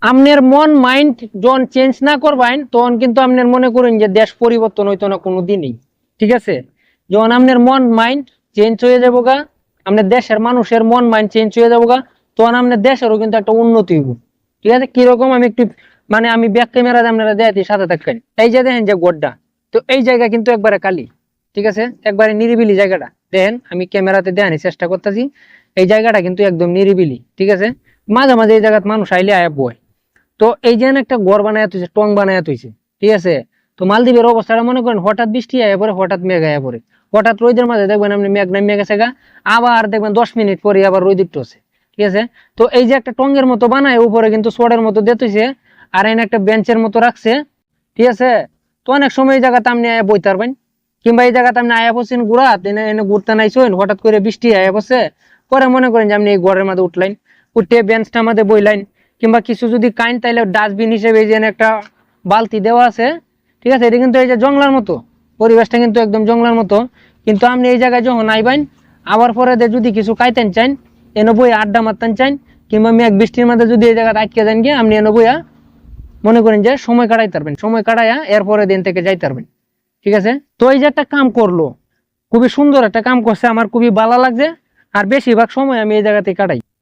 আপনার মন মাইন্ড যখন চেঞ্জ না করবেন তখন কিন্তু আপনার মনে করেন যে দেশ পরিবর্তন হইতো না কোনো দিনই। ঠিক আছে, যখন আপনার মন মাইন্ড চেঞ্জ হয়ে যাবো গা, আপনার দেশের মানুষের মন মাইন্ড চেঞ্জ হয়ে যাবো গা, তখন আপনার দেশেরও কিন্তু একটা উন্নতি হইব। ঠিক আছে, কিরকম আমি একটু মানে আমি ব্যাক ক্যামেরা আপনারা দেখি সাথে থাকেন। এই যে দেখেন যে গোড্ডা, তো এই জায়গা কিন্তু একবারে কালি। ঠিক আছে, একবারে নিরিবিলি জায়গাটা দেখেন, আমি ক্যামেরাতে দেখানোর চেষ্টা করতেছি। এই জায়গাটা কিন্তু একদম নিরিবিলি। ঠিক আছে, মাঝে মাঝে এই জায়গায় মানুষ আইলে আয়া বয়। তো এই যে একটা ঘর বানায় তুইছে, টং বানায় তুইছে। ঠিক আছে, তো মালদ্বীপের অবস্থাটা মনে করেন হঠাৎ বৃষ্টি আয়া পরে, হঠাৎ মেঘ আয়া পরে, হঠাৎ রোদের মাঝে দেখবেন আপনি মেঘ নামিয়ে গেছে গা, আবার দেখবেন 10 মিনিট পরে আবার রোদ উঠতেছে। ঠিক আছে, তো এই যে একটা টঙ্গের মতো বানায় উপরে কিন্তু সোয়ারের মতো দিতেছে, আর এনে একটা বেঞ্চের মতো রাখছে। ঠিক আছে, তো অনেক সময় এই জায়গাতে আপনি আয়া বইতে পারবেন, কিংবা এই জায়গাতে আপনি আয়া পড়ছেন ঘুরা এনে এনে ঘুরতে নাইছেন, হঠাৎ করে বৃষ্টি আয়া পড়ছে, পরে মনে করেন যে আপনি এই ঘরের মধ্যে উঠলেন, উঠে বেঞ্চটার মধ্যে বইলেন। কিংবা কিছু যদি কাইন তাইলে ডাস্টবিন হিসেবে এই যে একটা বালতি দেওয়া আছে। ঠিক আছে, এটা কিন্তু এই যে জঙ্গলার মতো, পরিবেশটা কিন্তু একদম জঙ্গলার মতো। কিন্তু আপনি এই জায়গায় যখন আইবেন, আবার পরে যদি কিছু খাইতেন চান, এনে বই আড্ডা মারতেন চান, কিংবা মেঘ বৃষ্টির মধ্যে যদি এই জায়গায় আটকে যান গিয়ে, আপনি এনে বইয়া মনে করেন যে সময় কাটাইতে পারবেন, সময় কাটাইয়া এরপরে দিন থেকে যাইতে পারবেন। ঠিক আছে, তো এই যে একটা কাম করলো, খুবই সুন্দর একটা কাম করছে, আমার খুবই ভালো লাগছে। আর বেশিরভাগ সময় আমি এই জায়গাতে কাটাই।